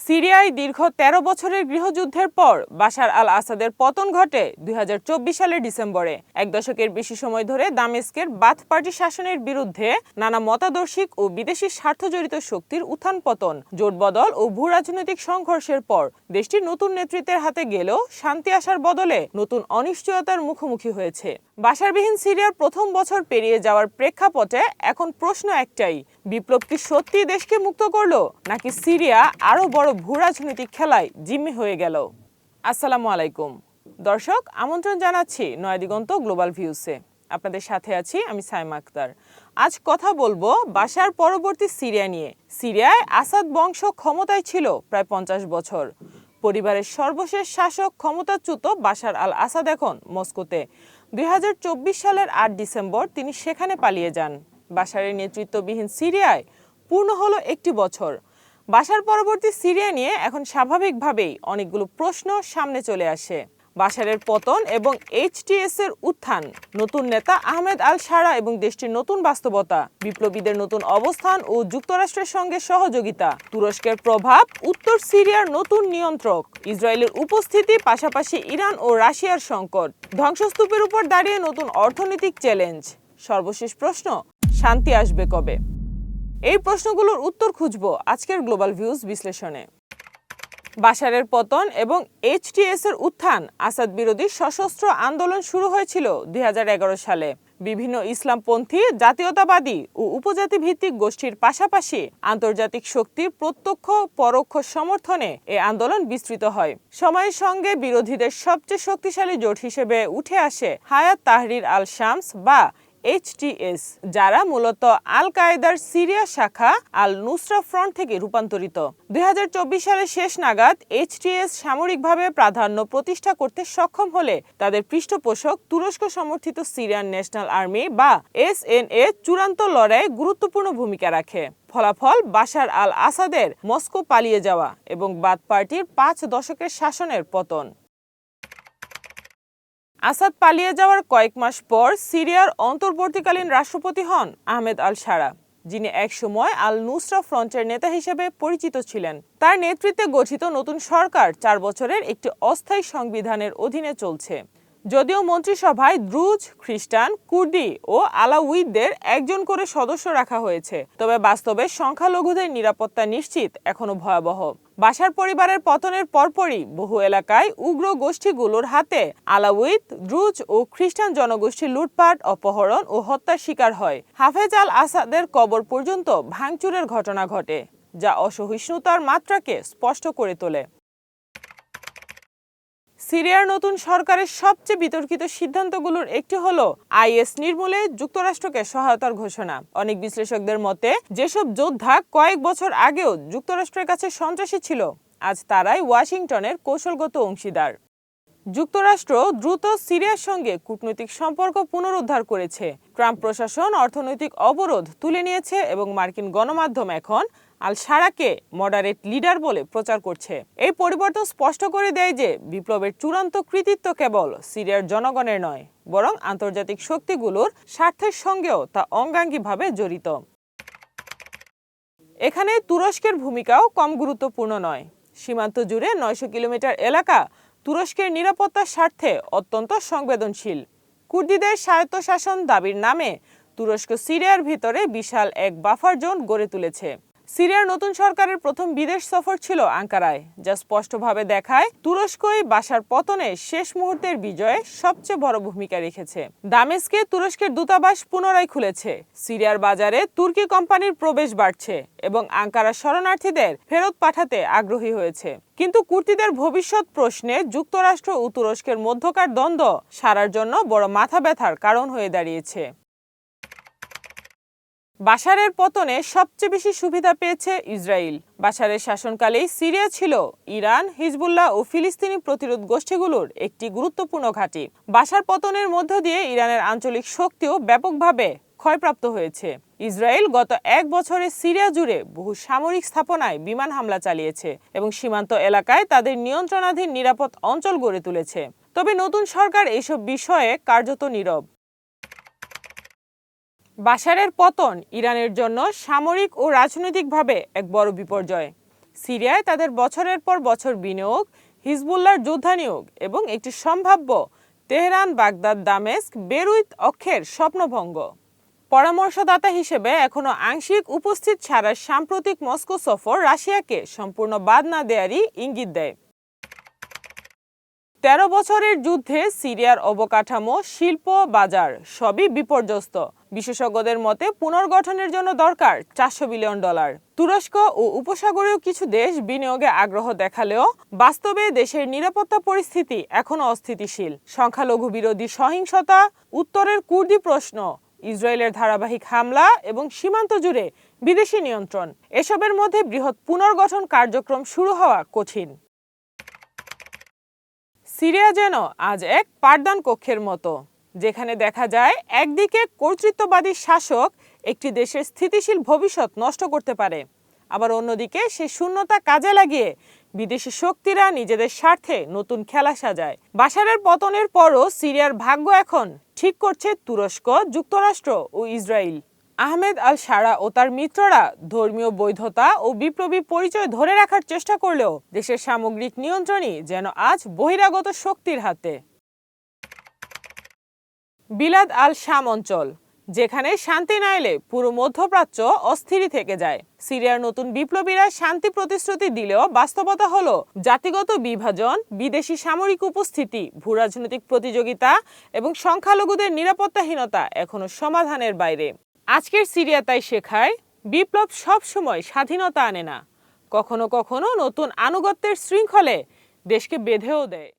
সিরিয়ায় দীর্ঘ ১৩ বছরের গৃহযুদ্ধের পর বাশার আল আসাদের পতন ঘটে ২০২৪ সালের ডিসেম্বরে। এক দশকের বেশি সময় ধরে দামেস্কের বাথ পার্টি শাসনের বিরুদ্ধে নানা মতাদর্শিক ও বিদেশি স্বার্থজড়িত শক্তির উত্থান পতন, জোটবদল ও ভূ রাজনৈতিক সংঘর্ষের পর দেশটি নতুন নেতৃত্বের হাতে গেলেও শান্তি আসার বদলে নতুন অনিশ্চয়তার মুখোমুখি হয়েছে। বাশারবিহীন সিরিয়ার প্রথম বছর পেরিয়ে যাওয়ার প্রেক্ষাপটে এখন প্রশ্ন একটাই, বিপ্লব কি সত্যি দেশকে মুক্ত করলো, নাকি সিরিয়া আরও বড় ভূ রাজনৈতিক খেলায় জিম্মি হয়ে গেল? আসসালামু আলাইকুম দর্শক, আমন্ত্রণ জানাচ্ছি নয়াদিগন্ত গ্লোবাল ভিউসে। আপনাদের সাথে আছি আমি সাইমা আক্তার। আজ কথা বলবো বাশার পরবর্তী সিরিয়া নিয়ে। সিরিয়ায় আসাদ বংশ ক্ষমতায় ছিল প্রায় 50 বছর। পরিবারের সর্বশেষ শাসক ক্ষমতাচ্যুত বাশার আল আসাদ এখন মস্কোতে। ২০২৪ সালের ৮ ডিসেম্বর তিনি সেখানে পালিয়ে যান। বাশারের নেতৃত্ববিহীন সিরিয়ায় পূর্ণ হলো একটি বছর। বাশার পরবর্তী সিরিয়া নিয়ে এখন স্বাভাবিকভাবেই অনেকগুলো প্রশ্ন সামনে চলে আসে। বাশারের পতন এবং এইচটিএস এর উত্থান, নতুন নেতা আহমেদ আল শারা এবং দেশটির নতুন বাস্তবতা, বিপ্লবীদের নতুন অবস্থান ও যুক্তরাষ্ট্রের সঙ্গে সহযোগিতা, তুরস্কের প্রভাব, উত্তর সিরিয়ার নতুন নিয়ন্ত্রক, ইসরায়েলের উপস্থিতি, পাশাপাশি ইরান ও রাশিয়ার সংকট, ধ্বংসস্তূপের উপর দাঁড়িয়ে নতুন অর্থনৈতিক চ্যালেঞ্জ। সর্বশেষ প্রশ্ন, শান্তি আসবে কবে? এই প্রশ্নগুলোর উত্তর খুঁজব আজকের গ্লোবাল ভিউজ বিশ্লেষণে। বাশারের পতন এবং এইচটিএস এর উত্থান। আসাদ বিরোধী সশস্ত্র আন্দোলন শুরু হয়েছিল ২০১১ সালে। বিভিন্ন ইসলামপন্থী, জাতীয়তাবাদী ও উপজাতি ভিত্তিক গোষ্ঠীর পাশাপাশি আন্তর্জাতিক শক্তির প্রত্যক্ষ পরোক্ষ সমর্থনে এই আন্দোলন বিস্তৃত হয়। সময়ের সঙ্গে বিরোধীদের সবচেয়ে শক্তিশালী জোট হিসেবে উঠে আসে হায়াত তাহরির আল শামস বা এইচটিএস, যারা মূলত আল কায়েদার সিরিয়া শাখা আল নুসরা ফ্রন্ট থেকে রূপান্তরিত। ২০২৪ সালের শেষ নাগাদ এইচটিএস সামরিকভাবে প্রাধান্য প্রতিষ্ঠা করতে সক্ষম হলে তাদের পৃষ্ঠপোষক তুরস্ক সমর্থিত সিরিয়ান ন্যাশনাল আর্মি বা এসএনএ চূড়ান্ত লড়াইয়ে গুরুত্বপূর্ণ ভূমিকা রাখে। ফলাফল, বাশার আল আসাদের মস্কো পালিয়ে যাওয়া এবং বাথ পার্টির ৫ দশকের শাসনের পতন। আসাদ পালিয়ে যাওয়ার কয়েক মাস পর সিরিয়ার অন্তর্বর্তীকালীন রাষ্ট্রপতি হন আহমেদ আল শারা, যিনি একসময় আল নুসরা ফ্রন্টের নেতা হিসেবে পরিচিত ছিলেন। তার নেতৃত্বে গঠিত নতুন সরকার ৪ বছরের একটি অস্থায়ী সংবিধানের অধীনে চলছে। যদিও মন্ত্রিসভায় দ্রুজ, খ্রিস্টান, কুর্দি ও আলাউইদের একজন করে সদস্য রাখা হয়েছে, তবে বাস্তবে সংখ্যালঘুদের নিরাপত্তা নিশ্চিত এখনো ভয়াবহ। বাশার পরিবারের পতনের পরপরই বহু এলাকায় উগ্র গোষ্ঠীগুলোর হাতে আলাউইদ, দ্রুজ ও খ্রিস্টান জনগোষ্ঠী লুটপাট, অপহরণ ও হত্যার শিকার হয়। হাফেজ আল আসাদের কবর পর্যন্ত ভাঙচুরের ঘটনা ঘটে, যা অসহিষ্ণুতার মাত্রাকে স্পষ্ট করে তোলে। সিরিয়ার নতুন সরকারের সবচেয়ে বিতর্কিত সিদ্ধান্তগুলোর একটি হলো আইএস নির্মূলে যুক্তরাষ্ট্রকে সহায়তার ঘোষণা। অনেক বিশ্লেষকদের মতে, যেসব যোদ্ধা কয়েক বছর আগেও যুক্তরাষ্ট্রের কাছে সন্ত্রাসী ছিল, আজ তারাই ওয়াশিংটনের কৌশলগত অংশীদার। যুক্তরাষ্ট্র দ্রুত সিরিয়ার সঙ্গে কূটনৈতিক সম্পর্ক পুনরুদ্ধার করেছে। ট্রাম্প প্রশাসন অর্থনৈতিক অবরোধ তুলে নিয়েছে এবং মার্কিন গণমাধ্যম এখন আল শারাকে মডারেট লিডার বলে প্রচার করছে। এই পরিবর্তন স্পষ্ট করে দেয় যে বিপ্লবের চূড়ান্ত কৃতিত্ব কেবল সিরিয়ার জনগণের নয়, বরং আন্তর্জাতিক শক্তিগুলোর স্বার্থের সঙ্গেও তা অঙ্গাঙ্গিভাবে জড়িত। এখানে তুরস্কের ভূমিকাও কম গুরুত্বপূর্ণ নয়। সীমান্ত জুড়ে ৯০০ কিলোমিটার এলাকা তুরস্কের নিরাপত্তার স্বার্থে অত্যন্ত সংবেদনশীল। কুর্দিদের স্বায়ত্তশাসন দাবির নামে তুরস্ক সিরিয়ার ভিতরে বিশাল এক বাফার জোন গড়ে তুলেছে। সিরিয়ার নতুন সরকারের প্রথম বিদেশ সফর ছিল আঙ্কারায়, যা স্পষ্টভাবে দেখায় তুরস্কই বাশার পতনে শেষ মুহূর্তের বিজয়ে সবচেয়ে বড় ভূমিকা রেখেছে। দামেস্কে তুরস্কের দূতাবাস পুনরায় খুলেছে, সিরিয়ার বাজারে তুর্কি কোম্পানির প্রবেশ বাড়ছে এবং আঙ্কারা শরণার্থীদের ফেরত পাঠাতে আগ্রহী হয়েছে। কিন্তু কুর্দিদের ভবিষ্যৎ প্রশ্নে যুক্তরাষ্ট্র ও তুরস্কের মধ্যকার দ্বন্দ্ব সারার জন্য বড় মাথা ব্যথার কারণ হয়ে দাঁড়িয়েছে। বাশারের পতনে সবচেয়ে বেশি সুবিধা পেয়েছে ইসরায়েল। বাশারের শাসনকালেই সিরিয়া ছিল ইরান, হিজবুল্লাহ ও ফিলিস্তিনি প্রতিরোধ গোষ্ঠীগুলোর একটি গুরুত্বপূর্ণ ঘাঁটি। বাশার পতনের মধ্য দিয়ে ইরানের আঞ্চলিক শক্তিও ব্যাপকভাবে ক্ষয়প্রাপ্ত হয়েছে। ইসরায়েল গত ১ বছরে সিরিয়া জুড়ে বহু সামরিক স্থাপনায় বিমান হামলা চালিয়েছে এবং সীমান্ত এলাকায় তাদের নিয়ন্ত্রণাধীন নিরাপদ অঞ্চল গড়ে তুলেছে। তবে নতুন সরকার এসব বিষয়ে কার্যত নীরব। বাশারের পতন ইরানের জন্য সামরিক ও রাজনৈতিকভাবে এক বড় বিপর্যয়। সিরিয়ায় তাদের বছরের পর বছর বিনিয়োগ, হিজবুল্লাহর যোদ্ধা নিয়োগ এবং একটি সম্ভাব্য তেহরান বাগদাদ দামেস্ক বেরুত অক্ষের স্বপ্নভঙ্গ। পরামর্শদাতা হিসেবে এখনো আংশিক উপস্থিত ছাড়া সাম্প্রতিক মস্কো সফর রাশিয়াকে সম্পূর্ণ বাদ না দেয়ারই ইঙ্গিত দেয়। ১৩ বছরের যুদ্ধে সিরিয়ার অবকাঠামো, শিল্প, বাজার সবই বিপর্যস্ত। বিশেষজ্ঞদের মতে পুনর্গঠনের জন্য দরকার $400 বিলিয়ন। তুরস্ক ও উপসাগরীয় কিছু দেশ বিনিয়োগে আগ্রহ দেখালেও বাস্তবে দেশের নিরাপত্তা পরিস্থিতি এখনো অস্থিতিশীল। সংখ্যালঘু বিরোধী সহিংসতা, উত্তরের কুর্দি প্রশ্ন, ইসরায়েলের ধারাবাহিক হামলা এবং সীমান্ত জুড়ে বিদেশি নিয়ন্ত্রণ, এসবের মধ্যে বৃহৎ পুনর্গঠন কার্যক্রম শুরু হওয়া কঠিন। সিরিয়া যেন আজ এক পাঠদান কক্ষের মতো, যেখানে দেখা যায় একদিকে কর্তৃত্ববাদী শাসক একটি দেশের স্থিতিশীল ভবিষ্যৎ নষ্ট করতে পারে, আবার অন্যদিকে সেই শূন্যতা কাজে লাগিয়ে বিদেশি শক্তিরা নিজেদের স্বার্থে নতুন খেলা সাজায়। বাশারের পতনের পরও সিরিয়ার ভাগ্য এখন ঠিক করছে তুরস্ক, যুক্তরাষ্ট্র ও ইসরায়েল। আহমেদ আল শারা ও তার মিত্ররা ধর্মীয় বৈধতা ও বিপ্লবী পরিচয় ধরে রাখার চেষ্টা করলেও দেশের সামগ্রিক নিয়ন্ত্রণই যেন আজ বহিরাগত শক্তির হাতে। বিলাদ আল শাম অঞ্চল, যেখানে শান্তি না এলে পুরো মধ্যপ্রাচ্য অস্থিরই থেকে যায়। সিরিয়ার নতুন বিপ্লবীরা শান্তি প্রতিশ্রুতি দিলেও বাস্তবতা হলো জাতিগত বিভাজন, বিদেশি সামরিক উপস্থিতি, ভূরাজনৈতিক প্রতিযোগিতা এবং সংখ্যালঘুদের নিরাপত্তাহীনতা এখনো সমাধানের বাইরে। আজকের সিরিয়া তাই শেখায়, বিপ্লব সবসময় স্বাধীনতা আনে না, কখনো কখনো নতুন আনুগত্যের শৃঙ্খলে দেশকে বেঁধেও দেয়।